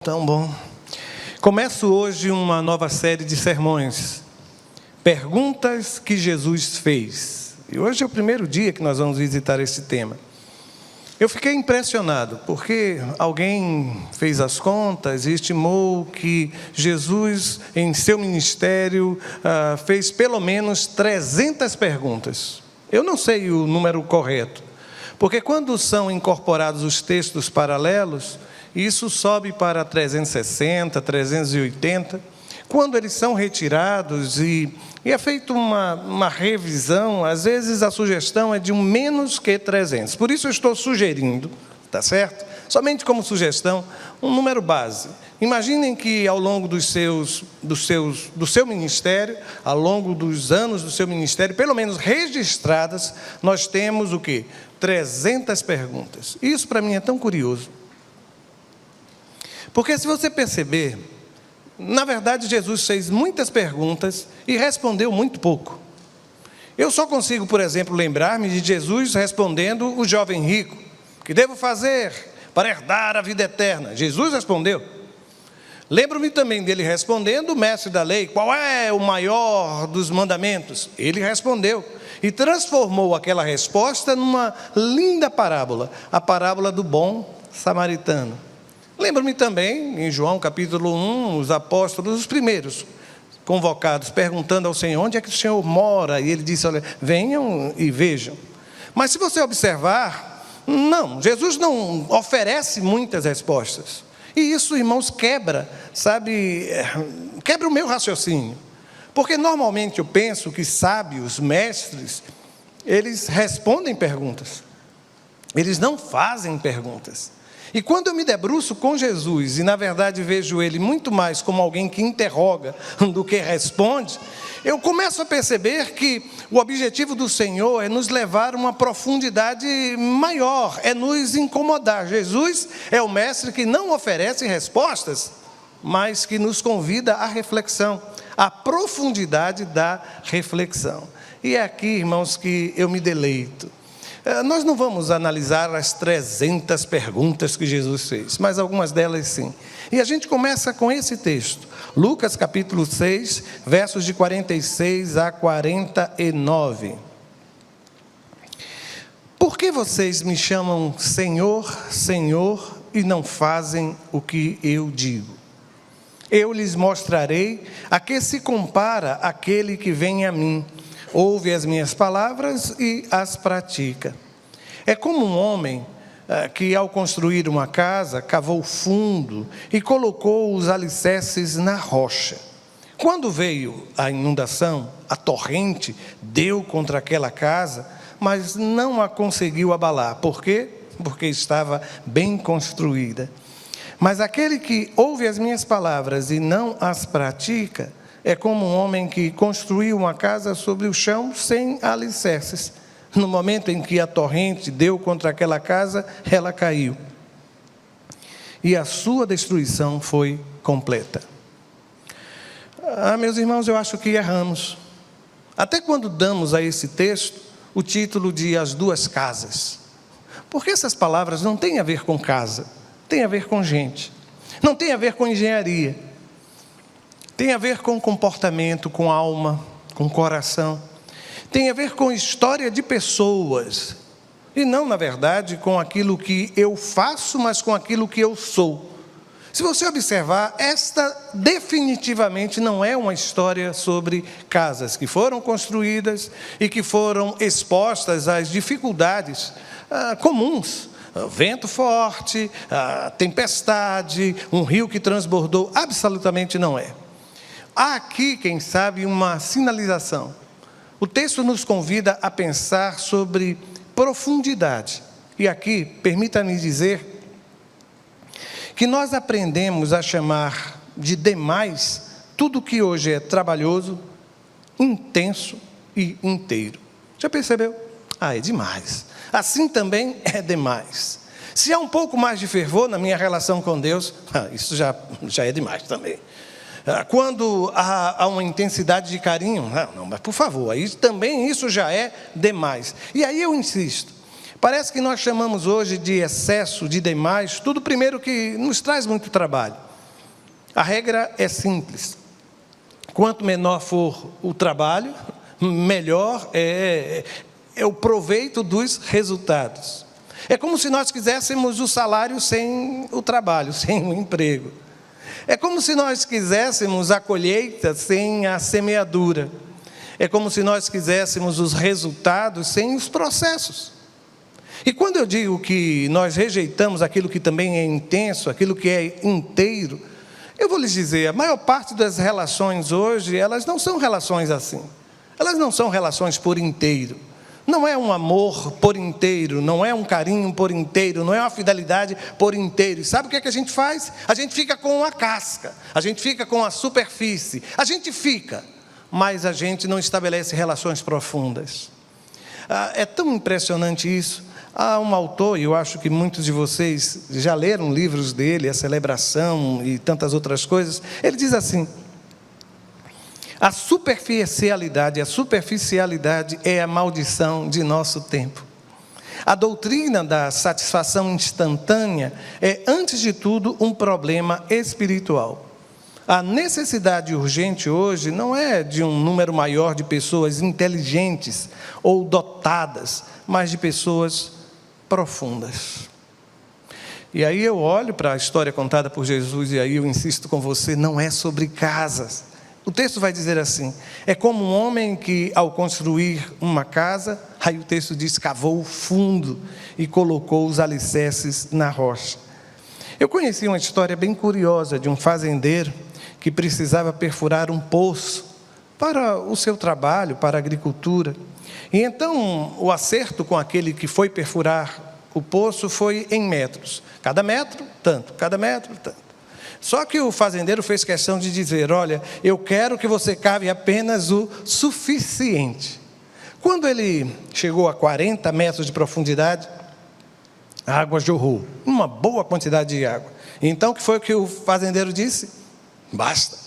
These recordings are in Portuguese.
Tão bom. Começo hoje uma nova série de sermões, perguntas que Jesus fez. E hoje é o primeiro dia que nós vamos visitar esse tema. Eu fiquei impressionado, porque alguém fez as contas e estimou que Jesus, em seu ministério, fez pelo menos 300 perguntas. Eu não sei o número correto, porque quando são incorporados os textos paralelos, isso sobe para 360, 380. Quando eles são retirados e é feita uma revisão, às vezes a sugestão é de um menos que 300. Por isso eu estou sugerindo, tá certo? Somente como sugestão, um número base. Imaginem que ao longo do seu ministério, ao longo dos anos do seu ministério, pelo menos registradas, nós temos o quê? 300 perguntas. Isso para mim é tão curioso. Porque se você perceber, na verdade Jesus fez muitas perguntas e respondeu muito pouco. Eu só consigo, por exemplo, lembrar-me de Jesus respondendo o jovem rico: "Que devo fazer para herdar a vida eterna?" Jesus respondeu. Lembro-me também dele respondendo o mestre da lei: "Qual é o maior dos mandamentos?" Ele respondeu e transformou aquela resposta numa linda parábola, a parábola do bom samaritano. Lembro-me também, em João capítulo 1, os apóstolos, os primeiros convocados, perguntando ao Senhor: "Onde é que o Senhor mora?" E ele disse: "Olha, venham e vejam." Mas se você observar, não, Jesus não oferece muitas respostas. E isso, irmãos, quebra o meu raciocínio. Porque normalmente eu penso que sábios, mestres, eles respondem perguntas. Eles não fazem perguntas. E quando eu me debruço com Jesus, e na verdade vejo Ele muito mais como alguém que interroga do que responde, eu começo a perceber que o objetivo do Senhor é nos levar a uma profundidade maior, é nos incomodar. Jesus é o mestre que não oferece respostas, mas que nos convida à reflexão, à profundidade da reflexão. E é aqui, irmãos, que eu me deleito. Nós não vamos analisar as 300 perguntas que Jesus fez, mas algumas delas sim. E a gente começa com esse texto, Lucas capítulo 6, versos de 46 a 49. "Por que vocês me chamam Senhor, Senhor, e não fazem o que eu digo? Eu lhes mostrarei a que se compara aquele que vem a mim. Ouve as minhas palavras e as pratica. É como um homem que, ao construir uma casa, cavou fundo e colocou os alicerces na rocha. Quando veio a inundação, a torrente deu contra aquela casa, mas não a conseguiu abalar." Por quê? Porque estava bem construída. "Mas aquele que ouve as minhas palavras e não as pratica, é como um homem que construiu uma casa sobre o chão sem alicerces. No momento em que a torrente deu contra aquela casa, ela caiu. E a sua destruição foi completa." Meus irmãos, eu acho que erramos. Até quando damos a esse texto o título de As Duas Casas. Porque essas palavras não têm a ver com casa, tem a ver com gente. Não tem a ver com engenharia. Tem a ver com comportamento, com alma, com coração. Tem a ver com história de pessoas. E não, na verdade, com aquilo que eu faço, mas com aquilo que eu sou. Se você observar, esta definitivamente não é uma história sobre casas que foram construídas e que foram expostas às dificuldades comuns. Vento forte, tempestade, um rio que transbordou. Absolutamente não é. Há aqui, quem sabe, uma sinalização. O texto nos convida a pensar sobre profundidade. E aqui, permita-me dizer que nós aprendemos a chamar de demais tudo que hoje é trabalhoso, intenso e inteiro. Já percebeu? É demais. Assim também é demais. Se há um pouco mais de fervor na minha relação com Deus, isso já é demais também. Quando há uma intensidade de carinho, não, mas por favor, aí também isso já é demais. E aí eu insisto, Parece que nós chamamos hoje de excesso, de demais, tudo primeiro que nos traz muito trabalho. A regra é simples. Quanto menor for o trabalho, melhor é o proveito dos resultados. É como se nós quiséssemos o salário sem o trabalho, sem o emprego. É como se nós quiséssemos a colheita sem a semeadura. É como se nós quiséssemos os resultados sem os processos. E quando eu digo que nós rejeitamos aquilo que também é intenso, aquilo que é inteiro, eu vou lhes dizer, a maior parte das relações hoje, elas não são relações assim. Elas não são relações por inteiro. Não é um amor por inteiro, não é um carinho por inteiro, não é uma fidelidade por inteiro. E sabe o que é que a gente faz? A gente fica com a casca, a gente fica com a superfície, a gente fica, mas a gente não estabelece relações profundas. É tão impressionante isso. Há um autor, e eu acho que muitos de vocês já leram livros dele, A Celebração e tantas outras coisas. Ele diz assim: a superficialidade é a maldição de nosso tempo. A doutrina da satisfação instantânea é, antes de tudo, um problema espiritual. A necessidade urgente hoje não é de um número maior de pessoas inteligentes ou dotadas, mas de pessoas profundas. E aí eu olho para a história contada por Jesus, e aí eu insisto com você, não é sobre casas. O texto vai dizer assim: é como um homem que, ao construir uma casa, aí o texto diz, cavou fundo e colocou os alicerces na rocha. Eu conheci uma história bem curiosa de um fazendeiro que precisava perfurar um poço para o seu trabalho, para a agricultura. E então o acerto com aquele que foi perfurar o poço foi em metros. Cada metro, tanto. Cada metro, tanto. Só que o fazendeiro fez questão de dizer: olha, eu quero que você cave apenas o suficiente. Quando ele chegou a 40 metros de profundidade, a água jorrou, uma boa quantidade de água. Então, o que foi que o fazendeiro disse? Basta,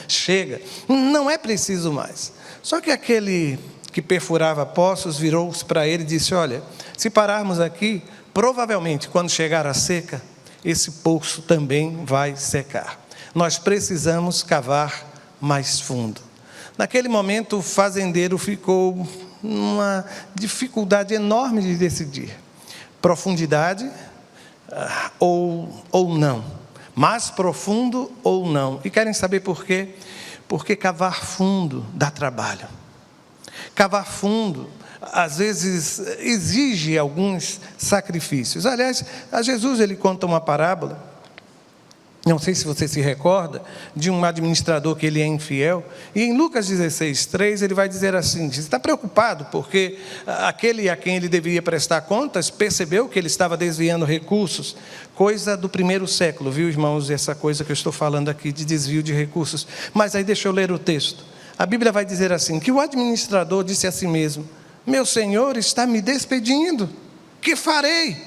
chega, não é preciso mais. Só que aquele que perfurava poços virou-se para ele e disse: olha, se pararmos aqui, provavelmente quando chegar a seca, esse poço também vai secar. Nós precisamos cavar mais fundo. Naquele momento o fazendeiro ficou numa dificuldade enorme de decidir. Profundidade ou não. Mais profundo ou não. E querem saber por quê? Porque cavar fundo dá trabalho. Cavar fundo, às vezes, exige alguns sacrifícios. Aliás, a Jesus ele conta uma parábola, não sei se você se recorda, de um administrador que ele é infiel. E em Lucas 16:3 ele vai dizer assim: está preocupado porque aquele a quem ele deveria prestar contas percebeu que ele estava desviando recursos. Coisa do primeiro século, viu, irmãos, essa coisa que eu estou falando aqui de desvio de recursos. Mas aí deixa eu ler o texto. A Bíblia vai dizer assim, que o administrador disse a si mesmo: meu senhor está me despedindo, que farei?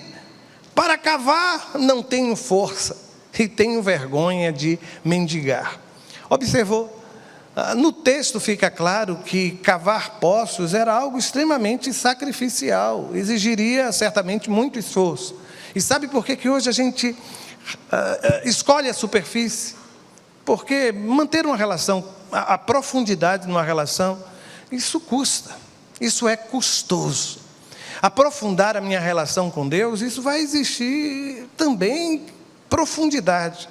Para cavar não tenho força e tenho vergonha de mendigar. Observou? No texto fica claro que cavar poços era algo extremamente sacrificial, exigiria certamente muito esforço. E sabe por que hoje a gente escolhe a superfície? Porque manter uma relação, a profundidade numa relação, isso custa, isso é custoso. Aprofundar a minha relação com Deus, isso vai exigir também profundidade.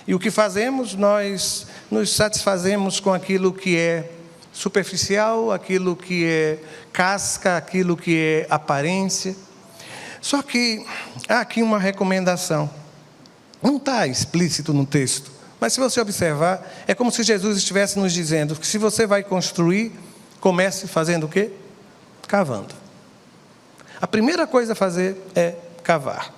E o que fazemos? Nós nos satisfazemos com aquilo que é superficial, aquilo que é casca, aquilo que é aparência. Só que há aqui uma recomendação. Não está explícito no texto, mas se você observar, é como se Jesus estivesse nos dizendo que se você vai construir, comece fazendo o quê? Cavando. A primeira coisa a fazer é cavar.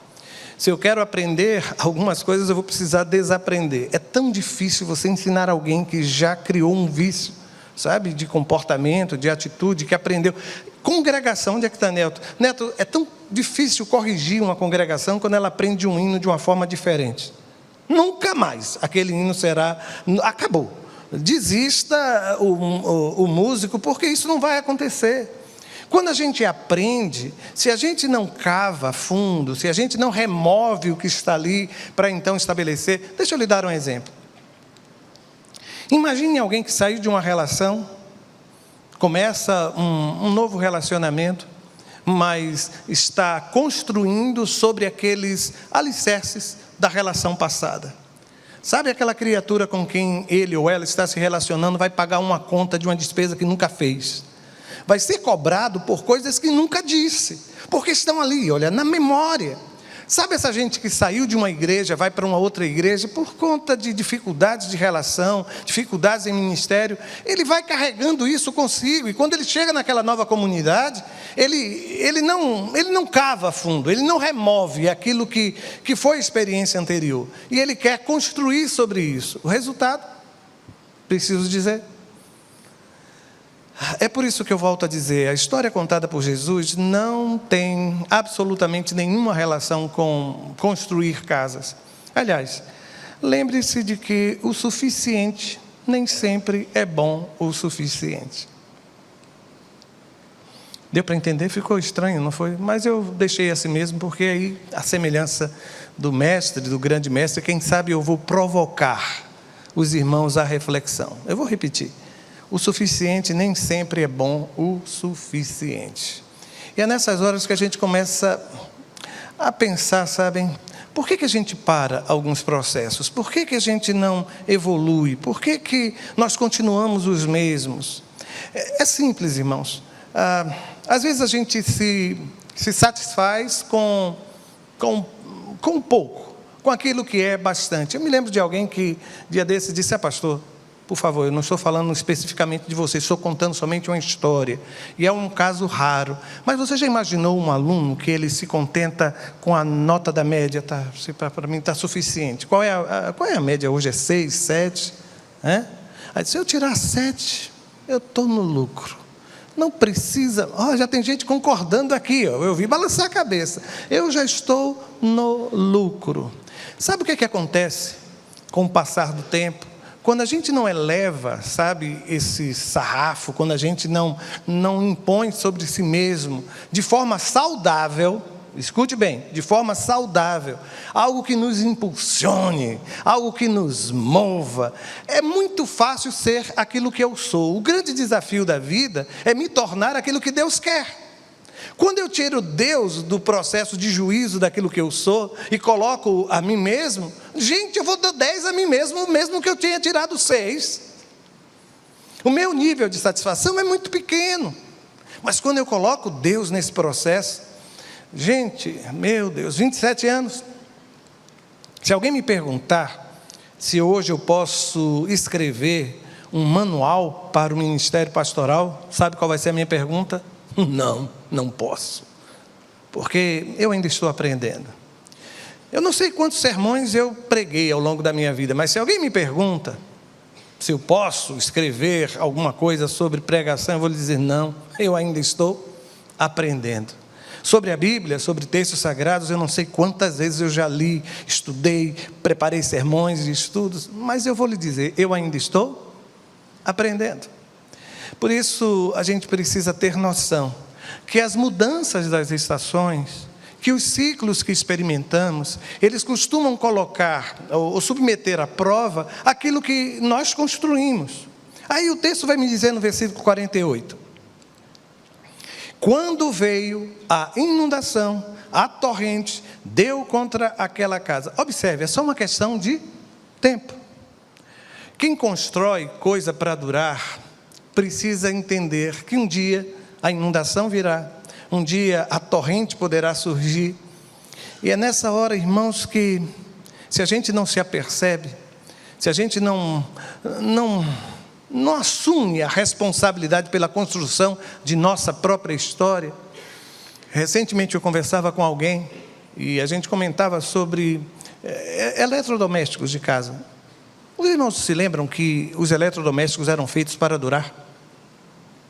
Se eu quero aprender algumas coisas, eu vou precisar desaprender. É tão difícil você ensinar alguém que já criou um vício, sabe, de comportamento, de atitude, que aprendeu. Congregação, onde é que está Neto? Neto, é tão difícil corrigir uma congregação quando ela aprende um hino de uma forma diferente. Nunca mais aquele hino será... Acabou. Desista o músico, porque isso não vai acontecer. Quando a gente aprende, se a gente não cava fundo, se a gente não remove o que está ali para então estabelecer... Deixa eu lhe dar um exemplo. Imagine alguém que saiu de uma relação, começa um novo relacionamento, mas está construindo sobre aqueles alicerces da relação passada. Sabe aquela criatura com quem ele ou ela está se relacionando vai pagar uma conta de uma despesa que nunca fez? Vai ser cobrado por coisas que nunca disse, porque estão ali, olha, na memória. Sabe essa gente que saiu de uma igreja, vai para uma outra igreja, por conta de dificuldades de relação, dificuldades em ministério, ele vai carregando isso consigo, e quando ele chega naquela nova comunidade, ele não cava fundo, ele não remove aquilo que foi a experiência anterior, e ele quer construir sobre isso. O resultado, preciso dizer, é por isso que eu volto a dizer, a história contada por Jesus não tem absolutamente nenhuma relação com construir casas. Aliás, lembre-se de que o suficiente nem sempre é bom o suficiente. Deu para entender? Ficou estranho, não foi? Mas eu deixei assim mesmo, porque aí a semelhança do mestre, do grande mestre, quem sabe eu vou provocar os irmãos à reflexão. Eu vou repetir. O suficiente nem sempre é bom o suficiente. E é nessas horas que a gente começa a pensar, sabem, por que a gente para alguns processos? Por que a gente não evolui? Por que nós continuamos os mesmos? É simples, irmãos. Às vezes a gente se satisfaz com pouco, com aquilo que é bastante. Eu me lembro de alguém que, dia desses, disse: pastor, por favor, eu não estou falando especificamente de você, estou contando somente uma história, e é um caso raro, mas você já imaginou um aluno que ele se contenta com a nota da média? Para mim está suficiente. Qual é a média hoje? É 6, 7? Aí, se eu tirar 7, eu estou no lucro. Não precisa, já tem gente concordando aqui, eu vi balançar a cabeça, eu já estou no lucro. Sabe o que acontece com o passar do tempo? Quando a gente não eleva, sabe, esse sarrafo, quando a gente não impõe sobre si mesmo, de forma saudável, escute bem, de forma saudável, algo que nos impulsione, algo que nos mova, é muito fácil ser aquilo que eu sou. O grande desafio da vida é me tornar aquilo que Deus quer. Quando eu tiro Deus do processo de juízo daquilo que eu sou e coloco a mim mesmo, gente, eu vou dar 10 a mim mesmo, mesmo que eu tenha tirado 6. O meu nível de satisfação é muito pequeno. Mas quando eu coloco Deus nesse processo, gente, meu Deus, 27 anos. Se alguém me perguntar se hoje eu posso escrever um manual para o ministério pastoral, sabe qual vai ser a minha pergunta? Não posso, porque eu ainda estou aprendendo. Eu não sei quantos sermões eu preguei ao longo da minha vida, mas se alguém me pergunta se eu posso escrever alguma coisa sobre pregação, eu vou lhe dizer: não, eu ainda estou aprendendo. Sobre a Bíblia, sobre textos sagrados, eu não sei quantas vezes eu já li, estudei, preparei sermões e estudos, mas eu vou lhe dizer, eu ainda estou aprendendo. Por isso, a gente precisa ter noção que as mudanças das estações, que os ciclos que experimentamos, eles costumam colocar ou submeter à prova aquilo que nós construímos. Aí o texto vai me dizer no versículo 48. Quando veio a inundação, a torrente deu contra aquela casa. Observe, é só uma questão de tempo. Quem constrói coisa para durar, precisa entender que um dia a inundação virá, um dia a torrente poderá surgir, e é nessa hora, irmãos, que se a gente não se apercebe, se a gente não assume a responsabilidade pela construção de nossa própria história. Recentemente eu conversava com alguém, e a gente comentava sobre eletrodomésticos de casa. Os irmãos se lembram que os eletrodomésticos eram feitos para durar?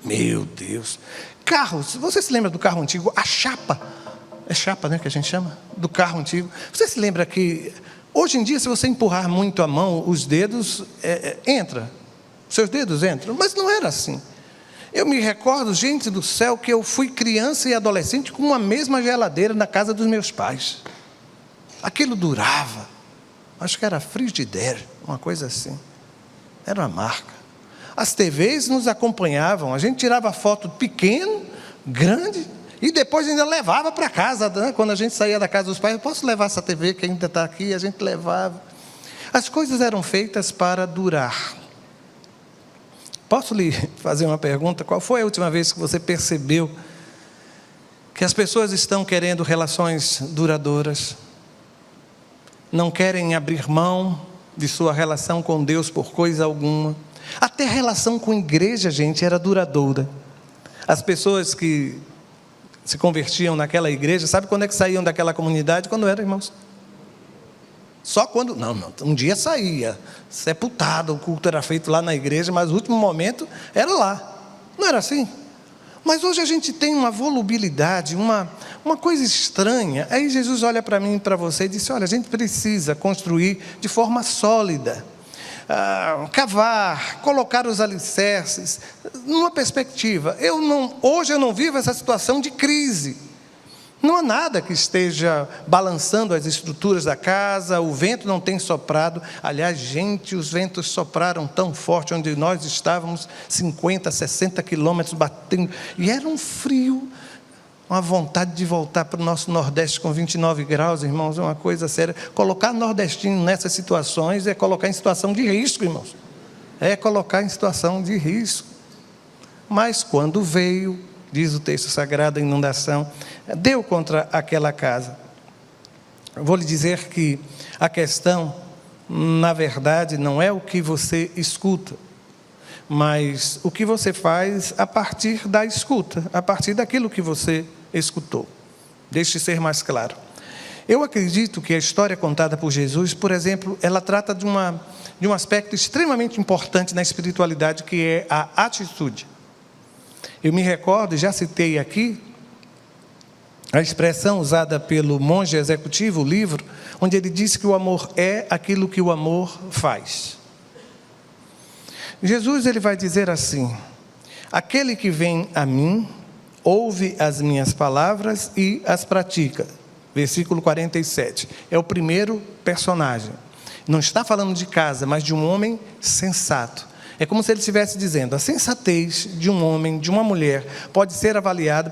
Meu Deus! Carros, você se lembra do carro antigo? A chapa, é chapa, né, que a gente chama? Do carro antigo. Você se lembra que, hoje em dia, se você empurrar muito a mão, os dedos, seus dedos entram, mas não era assim. Eu me recordo, gente do céu, que eu fui criança e adolescente com uma mesma geladeira na casa dos meus pais. Aquilo durava. Acho que era Frigidaire, uma coisa assim. Era uma marca. As TVs nos acompanhavam, a gente tirava foto pequeno, grande, e depois ainda levava para casa, né? Quando a gente saía da casa dos pais, eu posso levar essa TV que ainda está aqui? A gente levava. As coisas eram feitas para durar. Posso lhe fazer uma pergunta? Qual foi a última vez que você percebeu que as pessoas estão querendo relações duradouras? Não querem abrir mão de sua relação com Deus por coisa alguma. Até a relação com a igreja, gente, era duradoura. As pessoas que se convertiam naquela igreja, sabe quando é que saíam daquela comunidade? Quando eram irmãos. Só quando, um dia saía, sepultado, o culto era feito lá na igreja, mas o último momento era lá. Não era assim? Mas hoje a gente tem uma volubilidade, uma coisa estranha. Aí Jesus olha para mim e para você e disse, olha, a gente precisa construir de forma sólida. Cavar, colocar os alicerces, numa perspectiva. Hoje eu não vivo essa situação de crise. Não há nada que esteja balançando as estruturas da casa, o vento não tem soprado. Aliás, gente, os ventos sopraram tão forte onde nós estávamos, 50, 60 quilômetros batendo, e era um frio, uma vontade de voltar para o nosso Nordeste com 29 graus, irmãos, é uma coisa séria. Colocar nordestino nessas situações é colocar em situação de risco, irmãos. É colocar em situação de risco. Mas quando veio, diz o texto sagrado, a inundação, deu contra aquela casa. Eu vou lhe dizer que a questão, na verdade, não é o que você escuta, mas o que você faz a partir da escuta, a partir daquilo que você escutou. Deixe ser mais claro. Eu acredito que a história contada por Jesus, por exemplo, ela trata de um aspecto extremamente importante na espiritualidade, que é a atitude. Eu me recordo, já citei aqui, a expressão usada pelo monge executivo, o livro, onde ele disse que o amor é aquilo que o amor faz. Jesus, ele vai dizer assim, aquele que vem a mim, ouve as minhas palavras e as pratica. Versículo 47, é o primeiro personagem. Não está falando de casa, mas de um homem sensato. É como se ele estivesse dizendo, a sensatez de um homem, de uma mulher, pode ser avaliada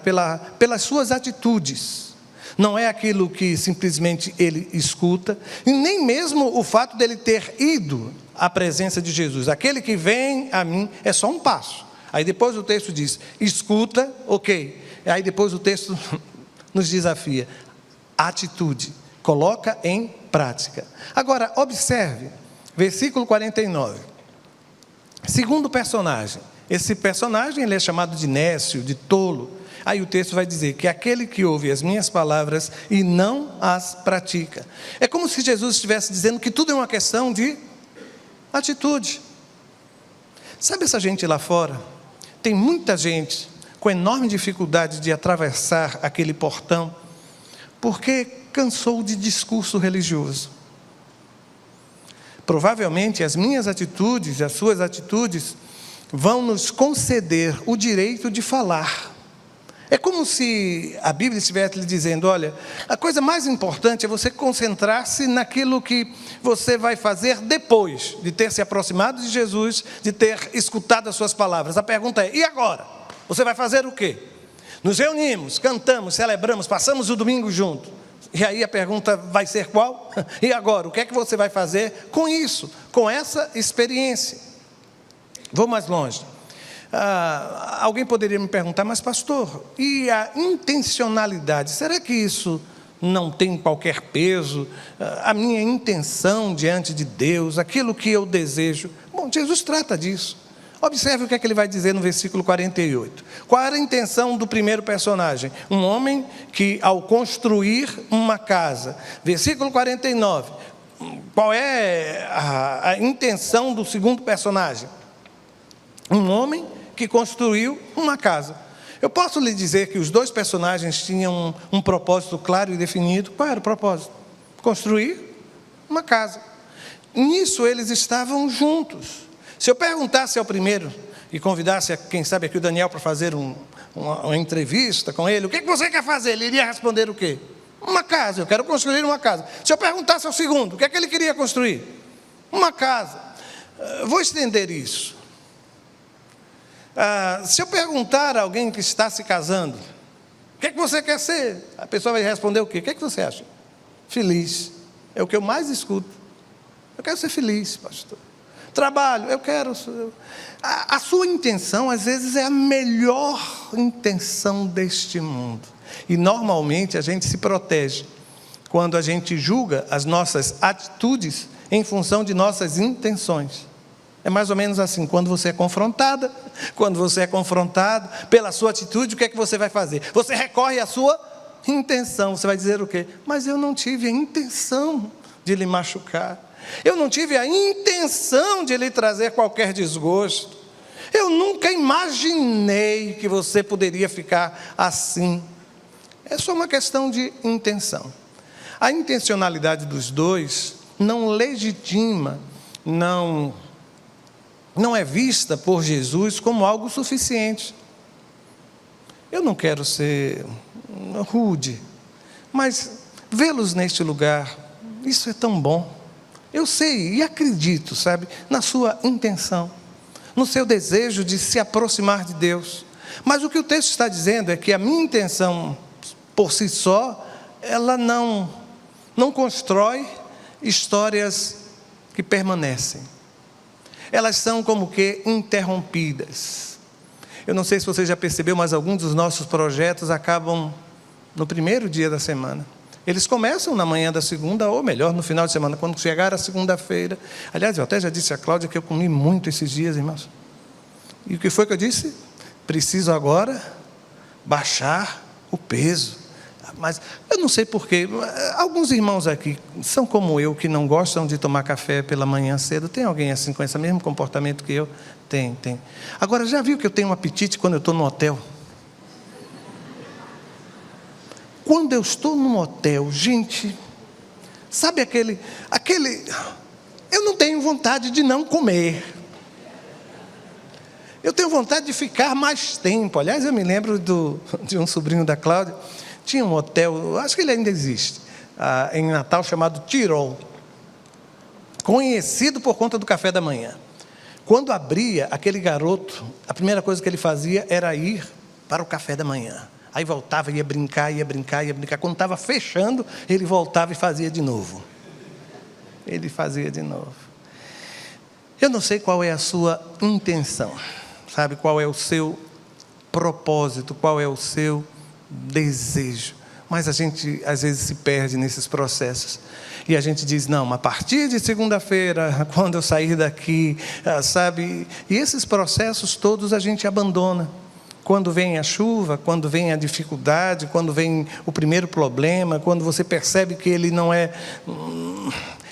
pelas suas atitudes. Não é aquilo que simplesmente ele escuta, e nem mesmo o fato dele ter ido à presença de Jesus. Aquele que vem a mim é só um passo. Aí depois o texto diz, escuta, ok. Aí depois o texto nos desafia, atitude, coloca em prática. Agora, observe, versículo 49. Segundo personagem, esse personagem ele é chamado de nécio, de tolo. Aí o texto vai dizer que aquele que ouve as minhas palavras e não as pratica. É como se Jesus estivesse dizendo que tudo é uma questão de atitude. Sabe essa gente lá fora? Tem muita gente com enorme dificuldade de atravessar aquele portão, porque cansou de discurso religioso. Provavelmente as minhas atitudes, as suas atitudes, vão nos conceder o direito de falar. É como se a Bíblia estivesse lhe dizendo, olha, a coisa mais importante é você concentrar-se naquilo que você vai fazer depois de ter se aproximado de Jesus, de ter escutado as suas palavras. A pergunta é, e agora? Você vai fazer o quê? Nos reunimos, cantamos, celebramos, passamos o domingo juntos. E aí a pergunta vai ser qual? E agora, o que é que você vai fazer com isso, com essa experiência? Vou mais longe. Alguém poderia me perguntar, mas pastor, e a intencionalidade? Será que isso não tem qualquer peso? A minha intenção diante de Deus, aquilo que eu desejo? Bom, Jesus trata disso. Observe o que é que ele vai dizer no versículo 48. Qual era a intenção do primeiro personagem? Um homem que, ao construir uma casa. Versículo 49. Qual é a intenção do segundo personagem? Um homem que construiu uma casa. Eu posso lhe dizer que os dois personagens tinham um propósito claro e definido. Qual era o propósito? Construir uma casa. Nisso eles estavam juntos. Se eu perguntasse ao primeiro e convidasse, quem sabe aqui o Daniel para fazer uma entrevista com ele, o que você quer fazer? Ele iria responder o quê? Uma casa, eu quero construir uma casa. Se eu perguntasse ao segundo, o que é que ele queria construir? Uma casa. Vou estender isso. Se eu perguntar a alguém que está se casando, o que é que você quer ser? A pessoa vai responder o quê? O que é que você acha? Feliz. É o que eu mais escuto. Eu quero ser feliz, pastor. Trabalho, eu quero. A sua intenção, às vezes, é a melhor intenção deste mundo. E, normalmente, a gente se protege quando a gente julga as nossas atitudes em função de nossas intenções. É mais ou menos assim, quando você é confrontado pela sua atitude, o que é que você vai fazer? Você recorre à sua intenção, você vai dizer o quê? Mas eu não tive a intenção de lhe machucar, eu não tive a intenção de lhe trazer qualquer desgosto, eu nunca imaginei que você poderia ficar assim. É só uma questão de intenção. A intencionalidade dos dois não legitima, não é vista por Jesus como algo suficiente. Eu não quero ser rude, mas vê-los neste lugar, isso é tão bom. Eu sei e acredito, sabe, na sua intenção, no seu desejo de se aproximar de Deus. Mas o que o texto está dizendo é que a minha intenção, por si só, ela não constrói histórias que permanecem. Elas são como que interrompidas. Eu não sei se você já percebeu, mas alguns dos nossos projetos acabam no primeiro dia da semana. Eles começam na manhã da segunda, ou melhor, no final de semana, quando chegar a segunda-feira. Aliás, eu até já disse a Cláudia que eu comi muito esses dias, irmãos. E o que foi que eu disse? Preciso agora baixar o peso. Mas eu não sei porquê, alguns irmãos aqui são como eu, que não gostam de tomar café pela manhã cedo. Tem alguém assim com esse mesmo comportamento que eu? Tem. Agora, já viu que eu tenho um apetite quando eu estou no hotel? Quando eu estou num hotel, gente, sabe aquele, eu não tenho vontade de não comer. Eu tenho vontade de ficar mais tempo. Aliás, eu me lembro de um sobrinho da Cláudia. Tinha um hotel, acho que ele ainda existe, em Natal, chamado Tirol, conhecido por conta do café da manhã. Quando abria, aquele garoto, a primeira coisa que ele fazia era ir para o café da manhã. Aí voltava, ia brincar. Quando estava fechando, ele voltava e fazia de novo. Eu não sei qual é a sua intenção, sabe? Qual é o seu propósito, qual é o seu desejo, mas a gente às vezes se perde nesses processos, e a gente diz, não, a partir de segunda-feira, quando eu sair daqui, sabe, e esses processos todos a gente abandona, quando vem a chuva, quando vem a dificuldade, quando vem o primeiro problema, quando você percebe que ele não é,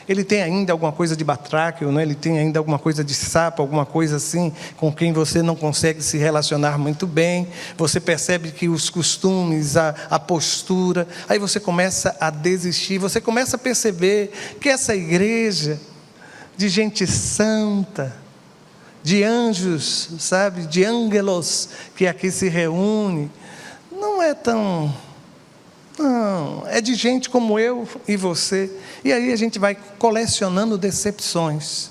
ele tem ainda alguma coisa de batráquio, né? Ele tem ainda alguma coisa de sapo, alguma coisa assim, com quem você não consegue se relacionar muito bem. Você percebe que os costumes, a postura, aí você começa a desistir, você começa a perceber que essa igreja de gente santa, de anjos, sabe, de ângelos que aqui se reúne, não é tão... Não, é de gente como eu e você. E aí a gente vai colecionando decepções.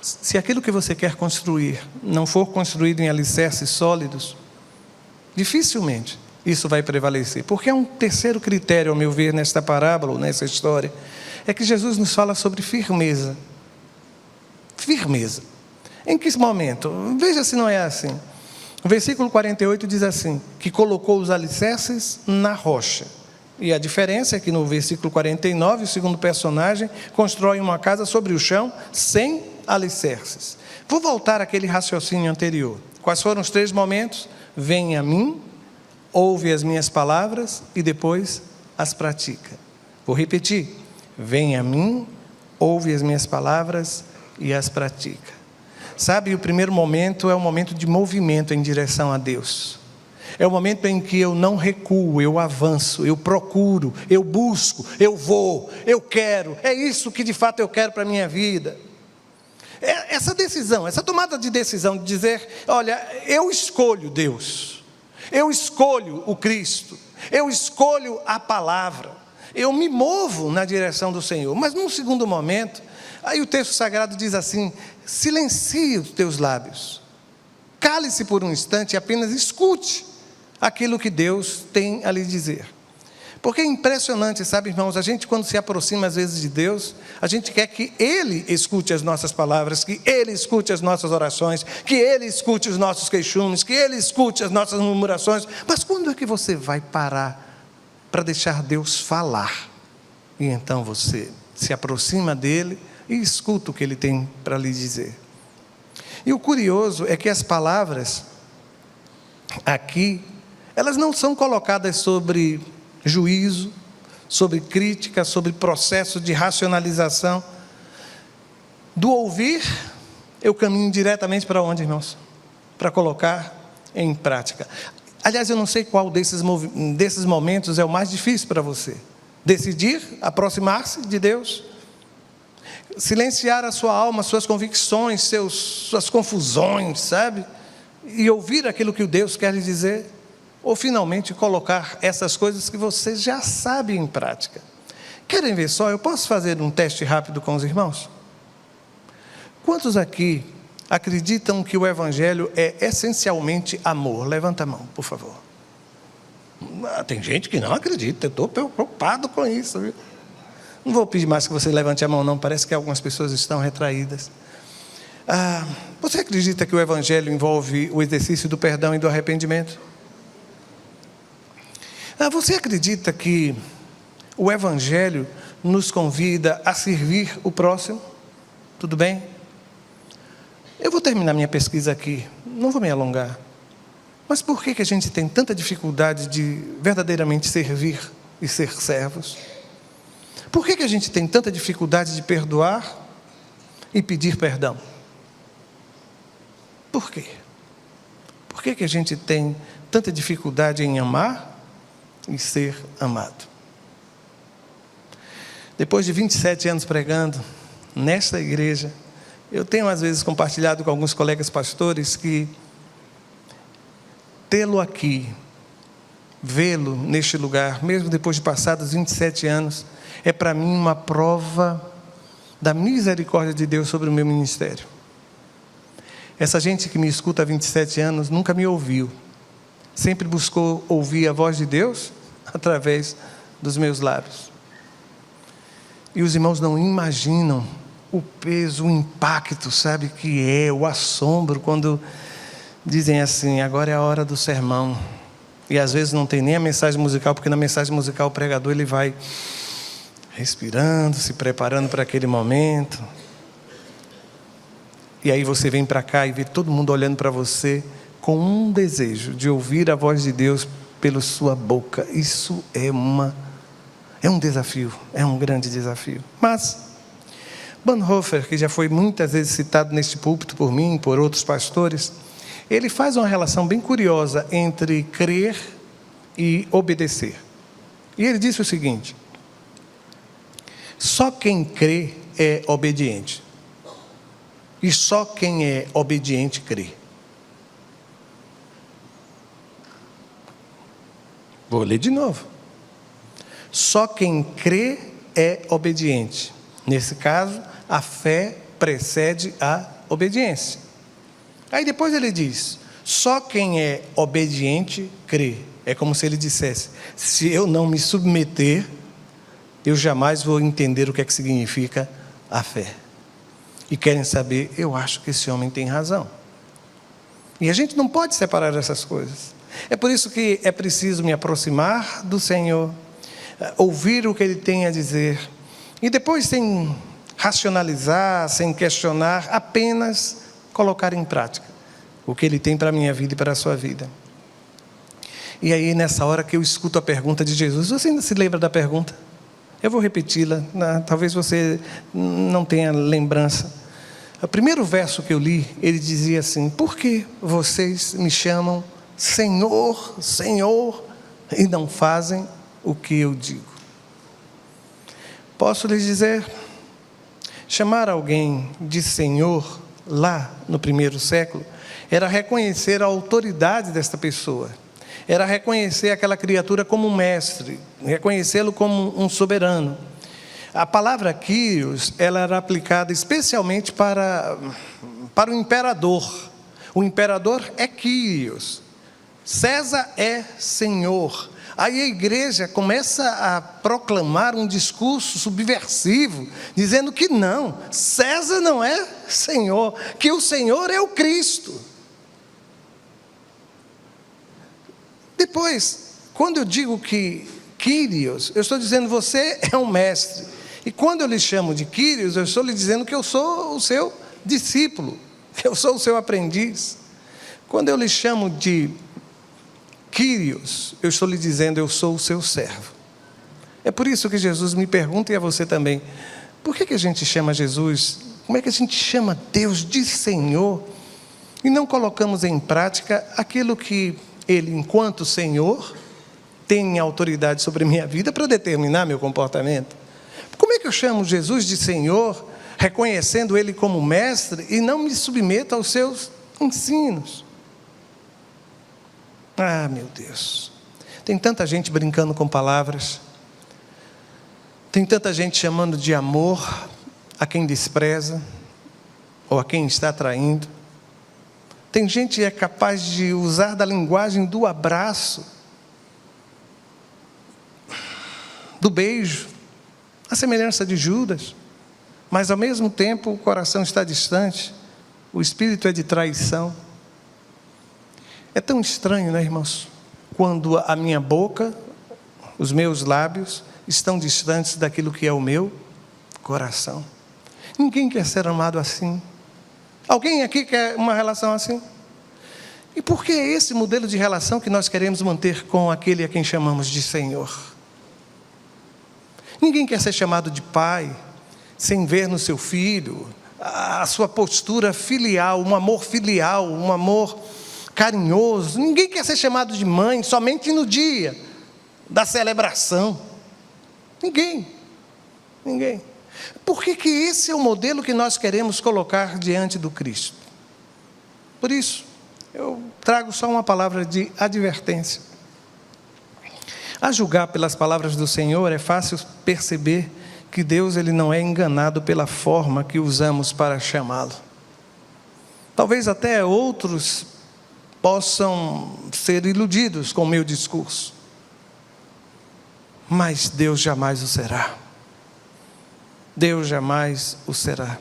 Se aquilo que você quer construir não for construído em alicerces sólidos, dificilmente isso vai prevalecer. Porque há um terceiro critério, ao meu ver, nesta parábola, nessa história, é que Jesus nos fala sobre firmeza. Firmeza. Em que momento? Veja se não é assim. O versículo 48 diz assim, que colocou os alicerces na rocha. E a diferença é que no versículo 49, o segundo personagem constrói uma casa sobre o chão sem alicerces. Vou voltar àquele raciocínio anterior. Quais foram os 3 momentos? Vem a mim, ouve as minhas palavras e depois as pratica. Vou repetir. Vem a mim, ouve as minhas palavras e as pratica. Sabe, o primeiro momento é o momento de movimento em direção a Deus. É o momento em que eu não recuo, eu avanço, eu procuro, eu busco, eu vou, eu quero. É isso que de fato eu quero para a minha vida. Essa decisão, essa tomada de decisão de dizer, olha, eu escolho Deus. Eu escolho o Cristo. Eu escolho a palavra. Eu me movo na direção do Senhor. Mas num segundo momento, Aí o texto sagrado diz assim: silencie os teus lábios, cale-se por um instante e apenas escute aquilo que Deus tem a lhe dizer. Porque é impressionante, sabe, irmãos, a gente quando se aproxima às vezes de Deus, a gente quer que Ele escute as nossas palavras, que Ele escute as nossas orações, que Ele escute os nossos queixumes, que Ele escute as nossas murmurações. Mas quando é que você vai parar para deixar Deus falar? E então você se aproxima dEle e escuta o que Ele tem para lhe dizer. E o curioso é que as palavras aqui, elas não são colocadas sobre juízo, sobre crítica, sobre processo de racionalização. Do ouvir, eu caminho diretamente para onde, irmãos? Para colocar em prática. Aliás, eu não sei qual desses momentos é o mais difícil para você. Decidir, aproximar-se de Deus, silenciar a sua alma, suas convicções, suas confusões, sabe? E ouvir aquilo que o Deus quer lhe dizer. Ou finalmente colocar essas coisas que você já sabe em prática. Querem ver só? Eu posso fazer um teste rápido com os irmãos? Quantos aqui acreditam que o Evangelho é essencialmente amor? Levanta a mão, por favor. Tem gente que não acredita, eu estou preocupado com isso, viu? Não vou pedir mais que você levante a mão, não. Parece que algumas pessoas estão retraídas. Você acredita que o Evangelho envolve o exercício do perdão e do arrependimento? Você acredita que o Evangelho nos convida a servir o próximo? Tudo bem? Eu vou terminar minha pesquisa aqui, não vou me alongar. Mas por que a gente tem tanta dificuldade de verdadeiramente servir e ser servos? Por que a gente tem tanta dificuldade de perdoar e pedir perdão? Por quê? Por que a gente tem tanta dificuldade em amar e ser amado? Depois de 27 anos pregando nesta igreja, eu tenho às vezes compartilhado com alguns colegas pastores que tê-lo aqui, vê-lo neste lugar, mesmo depois de passados 27 anos, é para mim uma prova da misericórdia de Deus sobre o meu ministério. Essa gente que me escuta há 27 anos nunca me ouviu, sempre buscou ouvir a voz de Deus através dos meus lábios. E os irmãos não imaginam o peso, o impacto, sabe, que é, o assombro, quando dizem assim: agora é a hora do sermão. E às vezes não tem nem a mensagem musical, porque na mensagem musical o pregador ele vai respirando, se preparando para aquele momento. E aí você vem para cá e vê todo mundo olhando para você com um desejo de ouvir a voz de Deus pela sua boca. Isso é um desafio, é um grande desafio. Mas Bonhoeffer, que já foi muitas vezes citado neste púlpito por mim, por outros pastores, ele faz uma relação bem curiosa entre crer e obedecer. E ele disse o seguinte: só quem crê é obediente, e só quem é obediente crê. Vou ler de novo. Só quem crê é obediente. Nesse caso, a fé precede a obediência. Aí depois ele diz: só quem é obediente crê. É como se ele dissesse: se eu não me submeter, eu jamais vou entender o que é que significa a fé. E querem saber? Eu acho que esse homem tem razão. E a gente não pode separar essas coisas. É por isso que é preciso me aproximar do Senhor, ouvir o que Ele tem a dizer, e depois, sem racionalizar, sem questionar, apenas colocar em prática o que Ele tem para a minha vida e para a sua vida. E aí, nessa hora que eu escuto a pergunta de Jesus, você ainda se lembra da pergunta? Eu vou repeti-la, talvez você não tenha lembrança. O primeiro verso que eu li, ele dizia assim: por que vocês me chamam Senhor, Senhor, e não fazem o que eu digo? Posso lhes dizer, chamar alguém de Senhor, lá no primeiro século, era reconhecer a autoridade desta pessoa, era reconhecer aquela criatura como um mestre, reconhecê-lo como um soberano. A palavra Quírios, ela era aplicada especialmente para o imperador. O imperador é Quírios. César é Senhor. Aí a igreja começa a proclamar um discurso subversivo, dizendo que não, César não é Senhor, que o Senhor é o Cristo. Depois, quando eu digo que Quírios, eu estou dizendo você é um mestre. E quando eu lhe chamo de Quírios, eu estou lhe dizendo que eu sou o seu discípulo, que eu sou o seu aprendiz. Quando eu lhe chamo de Quírios, eu estou lhe dizendo, eu sou o seu servo. É por isso que Jesus me pergunta, e a você também, por que a gente chama Jesus, como é que a gente chama Deus de Senhor, e não colocamos em prática aquilo que Ele, enquanto Senhor, tem autoridade sobre a minha vida para determinar meu comportamento? Como é que eu chamo Jesus de Senhor, reconhecendo Ele como mestre, e não me submeto aos seus ensinos? Ah, meu Deus, tem tanta gente brincando com palavras, tem tanta gente chamando de amor a quem despreza, ou a quem está traindo. Tem gente que é capaz de usar da linguagem do abraço, do beijo, a semelhança de Judas, mas ao mesmo tempo o coração está distante, o espírito é de traição. É tão estranho, né, irmãos? Quando a minha boca, os meus lábios estão distantes daquilo que é o meu coração. Ninguém quer ser amado assim. Alguém aqui quer uma relação assim? E por que esse modelo de relação que nós queremos manter com aquele a quem chamamos de Senhor? Ninguém quer ser chamado de pai, sem ver no seu filho a sua postura filial, um amor filial, um amor carinhoso. Ninguém quer ser chamado de mãe somente no dia da celebração. Ninguém. Por que esse é o modelo que nós queremos colocar diante do Cristo? Por isso, eu trago só uma palavra de advertência. A julgar pelas palavras do Senhor, é fácil perceber que Deus ele não é enganado pela forma que usamos para chamá-lo. Talvez até outros possam ser iludidos com o meu discurso, mas Deus jamais o será. Deus jamais o será.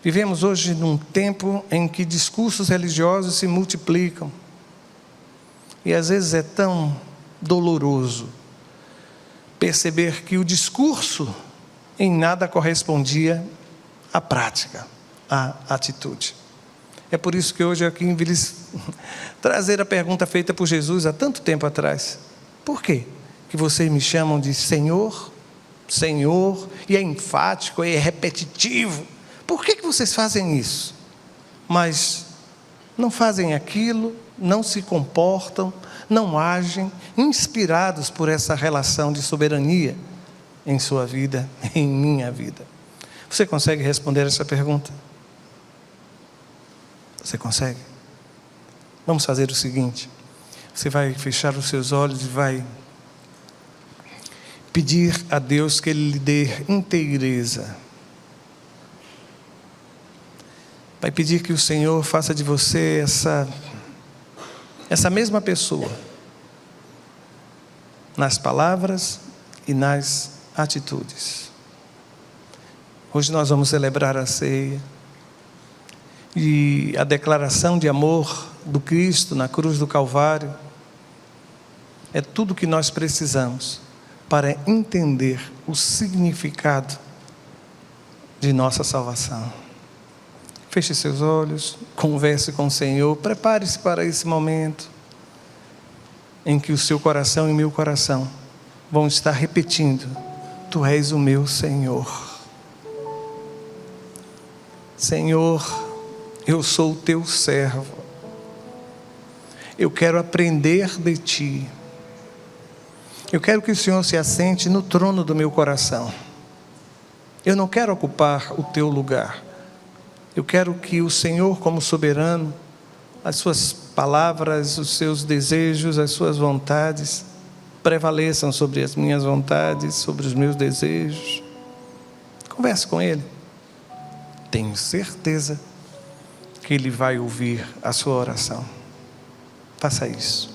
Vivemos hoje num tempo em que discursos religiosos se multiplicam, e às vezes é tão doloroso perceber que o discurso em nada correspondia à prática, à atitude. É por isso que hoje aqui em Vilis trazer a pergunta feita por Jesus há tanto tempo atrás: por quê que vocês me chamam de Senhor, Senhor, e é enfático, é repetitivo? Por que vocês fazem isso? Mas não fazem aquilo, não se comportam, não agem, inspirados por essa relação de soberania em sua vida, em minha vida. Você consegue responder essa pergunta? Você consegue? Vamos fazer o seguinte: você vai fechar os seus olhos e vai pedir a Deus que Ele lhe dê inteireza. Vai pedir que o Senhor faça de você essa mesma pessoa, nas palavras e nas atitudes. Hoje nós vamos celebrar a ceia, e a declaração de amor do Cristo na cruz do Calvário é tudo que nós precisamos para entender o significado de nossa salvação. Feche seus olhos, converse com o Senhor, prepare-se para esse momento em que o seu coração e o meu coração vão estar repetindo: Tu és o meu Senhor. Senhor, eu sou o teu servo. Eu quero aprender de ti. Eu quero que o Senhor se assente no trono do meu coração. Eu não quero ocupar o teu lugar. Eu quero que o Senhor, como soberano, as suas palavras, os seus desejos, as suas vontades prevaleçam sobre as minhas vontades, sobre os meus desejos. Converse com Ele. Tenho certeza que Ele vai ouvir a sua oração. Faça isso.